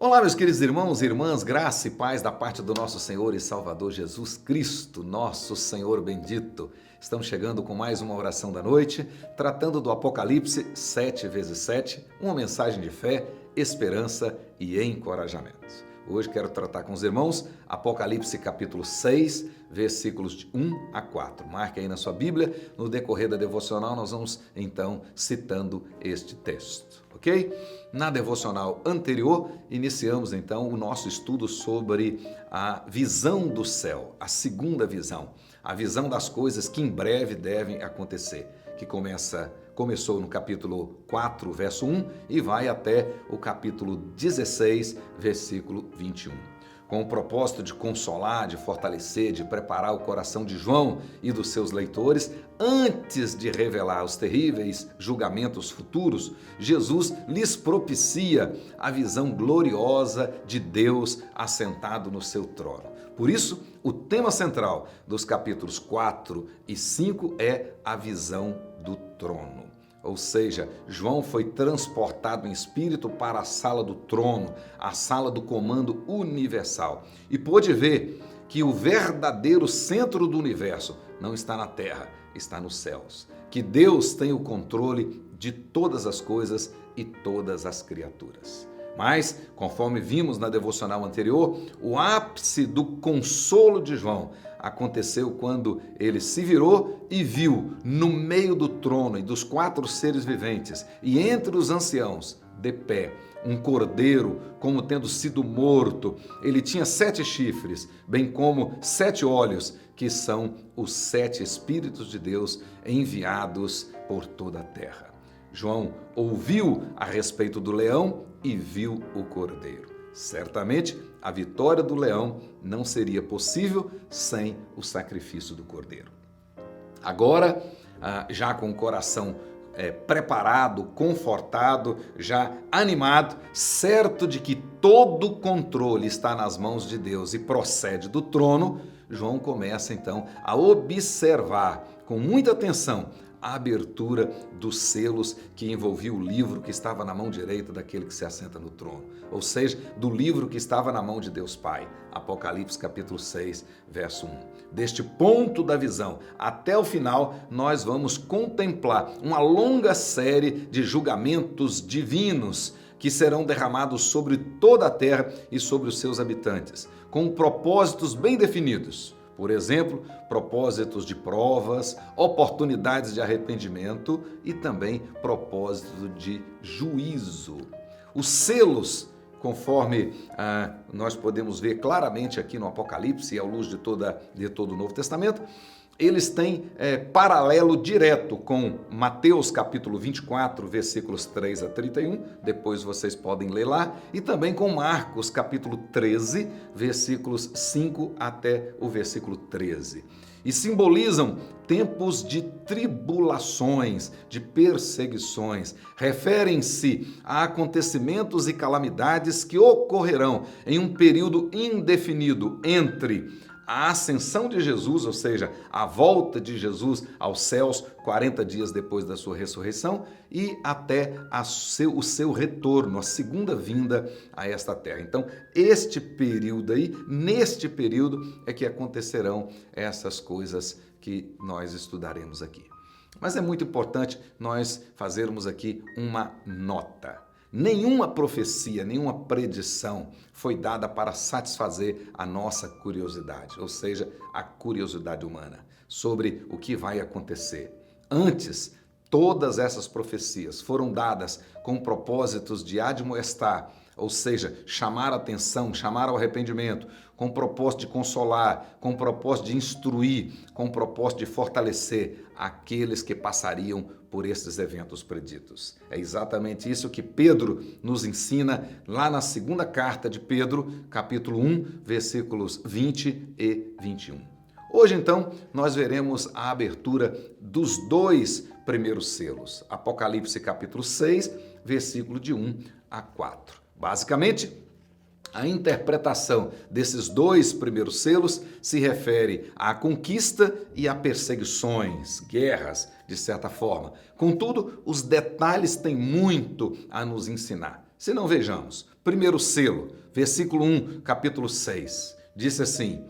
Olá, meus queridos irmãos e irmãs, graça e paz da parte do nosso Senhor e Salvador Jesus Cristo, nosso Senhor bendito. Estamos chegando com mais uma oração da noite, tratando do Apocalipse 7 vezes 7, uma mensagem de fé, esperança e encorajamento. Hoje quero tratar com os irmãos Apocalipse capítulo 6, versículos de 1 a 4. Marque aí na sua Bíblia, no decorrer da devocional nós vamos então citando este texto, ok? Na devocional anterior, iniciamos então o nosso estudo sobre a visão do céu, a segunda visão, a visão das coisas que em breve devem acontecer, que começou no capítulo 4, verso 1 e vai até o capítulo 16, versículo 21. Com o propósito de consolar, de fortalecer, de preparar o coração de João e dos seus leitores, antes de revelar os terríveis julgamentos futuros, Jesus lhes propicia a visão gloriosa de Deus assentado no seu trono. Por isso, o tema central dos capítulos 4 e 5 é a visão do trono. Ou seja, João foi transportado em espírito para a sala do trono, a sala do comando universal, e pôde ver que o verdadeiro centro do universo não está na terra, está nos céus. Que Deus tem o controle de todas as coisas e todas as criaturas. Mas, conforme vimos na devocional anterior, o ápice do consolo de João aconteceu quando ele se virou e viu no meio do trono e dos 4 seres viventes e entre os anciãos, de pé, um cordeiro como tendo sido morto. Ele tinha 7 chifres, bem como 7 olhos, que são os 7 Espíritos de Deus enviados por toda a terra. João ouviu a respeito do leão e viu o cordeiro. Certamente, a vitória do leão não seria possível sem o sacrifício do cordeiro. Agora, já com o coração preparado, confortado, já animado, certo de que todo o controle está nas mãos de Deus e procede do trono, João começa então a observar com muita atenção a abertura dos selos que envolvia o livro que estava na mão direita daquele que se assenta no trono, ou seja, do livro que estava na mão de Deus Pai. Apocalipse capítulo 6, verso 1. Deste ponto da visão até o final, nós vamos contemplar uma longa série de julgamentos divinos que serão derramados sobre toda a terra e sobre os seus habitantes, com propósitos bem definidos. Por exemplo, propósitos de provas, oportunidades de arrependimento e também propósito de juízo. Os selos, conforme nós podemos ver claramente aqui no Apocalipse e à luz de todo o Novo Testamento, eles têm paralelo direto com Mateus capítulo 24, versículos 3 a 31, depois vocês podem ler lá, e também com Marcos capítulo 13, versículos 5 até o versículo 13. E simbolizam tempos de tribulações, de perseguições. Referem-se a acontecimentos e calamidades que ocorrerão em um período indefinido entre a ascensão de Jesus, ou seja, a volta de Jesus aos céus 40 dias depois da sua ressurreição e até o seu retorno, a segunda vinda a esta terra. Então, este período aí, neste período é que acontecerão essas coisas que nós estudaremos aqui. Mas é muito importante nós fazermos aqui uma nota. Nenhuma profecia, nenhuma predição foi dada para satisfazer a nossa curiosidade, ou seja, a curiosidade humana, sobre o que vai acontecer. Antes, todas essas profecias foram dadas com propósitos de admoestar, ou seja, chamar a atenção, chamar ao arrependimento, com propósito de consolar, com propósito de instruir, com propósito de fortalecer aqueles que passariam por esses eventos preditos. É exatamente isso que Pedro nos ensina lá na segunda carta de Pedro, capítulo 1, versículos 20 e 21. Hoje, então, nós veremos a abertura dos 2 primeiros selos. Apocalipse capítulo 6, versículo de 1 a 4. Basicamente, a interpretação desses 2 primeiros selos se refere à conquista e a perseguições, guerras, de certa forma. Contudo, os detalhes têm muito a nos ensinar. Se não, vejamos. Primeiro selo, versículo 1, capítulo 6. Disse assim: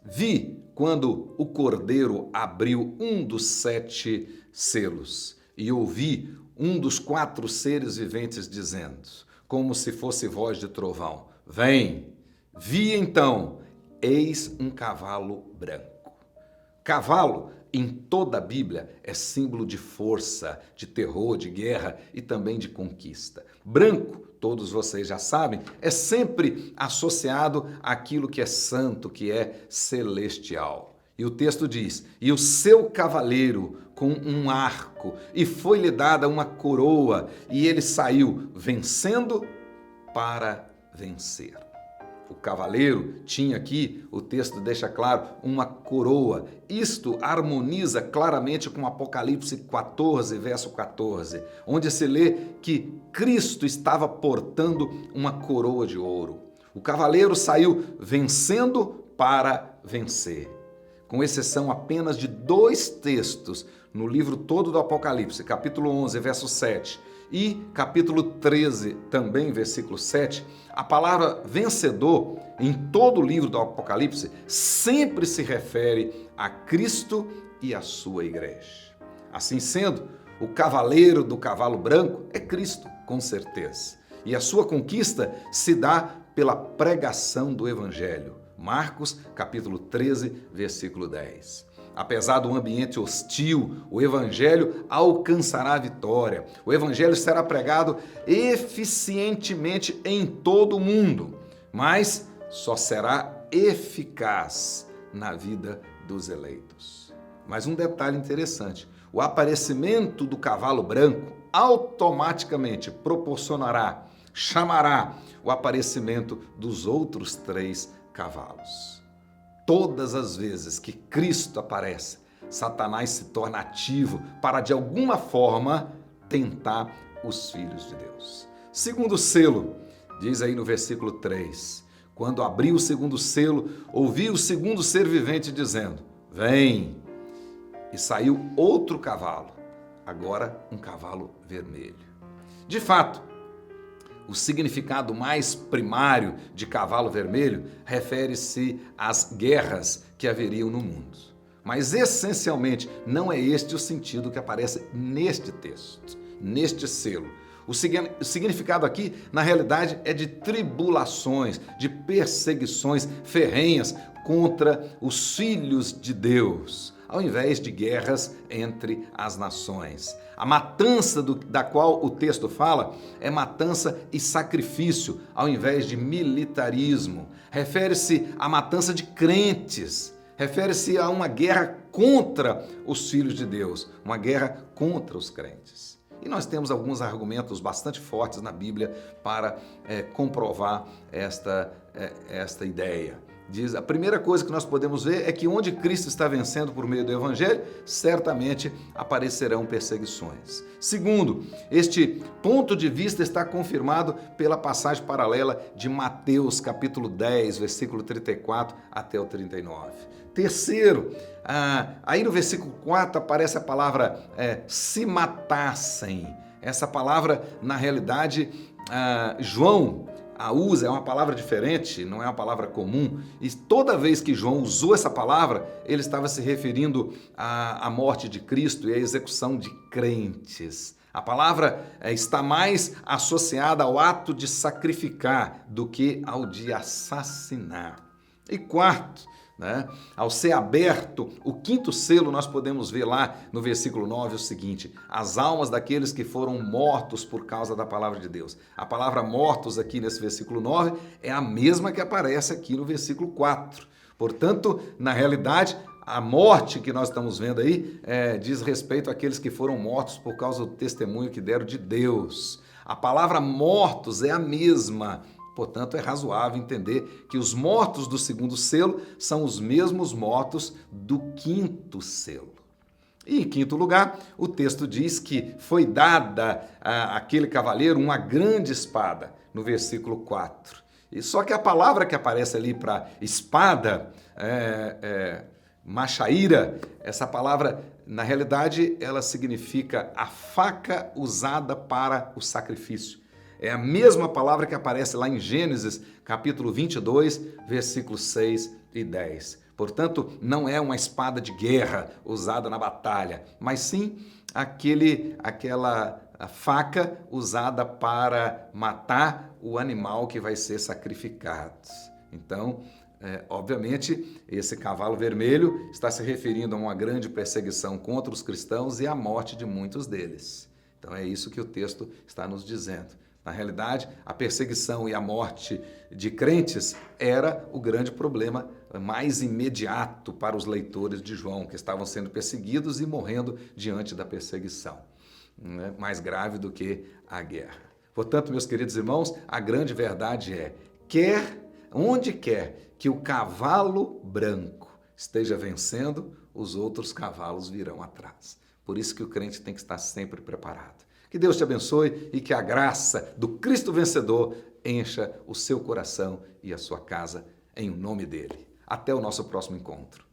vi quando o Cordeiro abriu um dos 7 selos e ouvi um dos 4 seres viventes dizendo, como se fosse voz de trovão: vem! Vi então, eis um cavalo branco. Cavalo, em toda a Bíblia, é símbolo de força, de terror, de guerra e também de conquista. Branco, todos vocês já sabem, é sempre associado àquilo que é santo, que é celestial. E o texto diz: e o seu cavaleiro com um arco, e foi-lhe dada uma coroa, e ele saiu vencendo para vencer. O cavaleiro tinha aqui, o texto deixa claro, uma coroa. Isto harmoniza claramente com Apocalipse 14, verso 14, onde se lê que Cristo estava portando uma coroa de ouro. O cavaleiro saiu vencendo para vencer. Com exceção apenas de 2 textos no livro todo do Apocalipse, capítulo 11, verso 7, e capítulo 13, também versículo 7, a palavra vencedor em todo o livro do Apocalipse sempre se refere a Cristo e a sua igreja. Assim sendo, o cavaleiro do cavalo branco é Cristo, com certeza. E a sua conquista se dá pela pregação do Evangelho. Marcos, capítulo 13, versículo 10. Apesar do ambiente hostil, o Evangelho alcançará a vitória. O Evangelho será pregado eficientemente em todo o mundo, mas só será eficaz na vida dos eleitos. Mas um detalhe interessante: o aparecimento do cavalo branco automaticamente chamará o aparecimento dos outros 3 cavalos. Todas as vezes que Cristo aparece, Satanás se torna ativo para, de alguma forma, tentar os filhos de Deus. Segundo selo, diz aí no versículo 3, quando abriu o segundo selo, ouvi o segundo ser vivente dizendo: vem! E saiu outro cavalo, agora um cavalo vermelho. De fato, o significado mais primário de cavalo vermelho refere-se às guerras que haveriam no mundo. Mas, essencialmente, não é este o sentido que aparece neste texto, neste selo. O significado aqui, na realidade, é de tribulações, de perseguições ferrenhas contra os filhos de Deus, ao invés de guerras entre as nações. A matança da qual o texto fala é matança e sacrifício, ao invés de militarismo. Refere-se à matança de crentes, refere-se a uma guerra contra os filhos de Deus, uma guerra contra os crentes. E nós temos alguns argumentos bastante fortes na Bíblia para comprovar esta ideia. Diz, a primeira coisa que nós podemos ver é que onde Cristo está vencendo por meio do Evangelho, certamente aparecerão perseguições. Segundo, este ponto de vista está confirmado pela passagem paralela de Mateus, capítulo 10, versículo 34 até o 39. Terceiro, aí no versículo 4 aparece a palavra se matassem. Essa palavra, na realidade, João a usa, é uma palavra diferente, não é uma palavra comum, e toda vez que João usou essa palavra, ele estava se referindo à morte de Cristo e à execução de crentes. A palavra está mais associada ao ato de sacrificar do que ao de assassinar. E quarto, ao ser aberto o 5º selo, nós podemos ver lá no versículo 9 o seguinte: as almas daqueles que foram mortos por causa da palavra de Deus. A palavra mortos aqui nesse versículo 9 é a mesma que aparece aqui no versículo 4. Portanto, na realidade, a morte que nós estamos vendo aí diz respeito àqueles que foram mortos por causa do testemunho que deram de Deus. A palavra mortos é a mesma. Portanto, é razoável entender que os mortos do 2º selo são os mesmos mortos do 5º selo. E, em 5º lugar, o texto diz que foi dada àquele cavaleiro uma grande espada, no versículo 4. E só que a palavra que aparece ali para espada, machaíra, essa palavra, na realidade, ela significa a faca usada para o sacrifício. É a mesma palavra que aparece lá em Gênesis, capítulo 22, versículos 6 e 10. Portanto, não é uma espada de guerra usada na batalha, mas sim aquela faca usada para matar o animal que vai ser sacrificado. Então, obviamente, esse cavalo vermelho está se referindo a uma grande perseguição contra os cristãos e à morte de muitos deles. Então, é isso que o texto está nos dizendo. Na realidade, a perseguição e a morte de crentes era o grande problema mais imediato para os leitores de João, que estavam sendo perseguidos e morrendo diante da perseguição. Mais grave do que a guerra. Portanto, meus queridos irmãos, a grande verdade é, onde quer que o cavalo branco esteja vencendo, os outros cavalos virão atrás. Por isso que o crente tem que estar sempre preparado. Que Deus te abençoe e que a graça do Cristo vencedor encha o seu coração e a sua casa em nome dele. Até o nosso próximo encontro.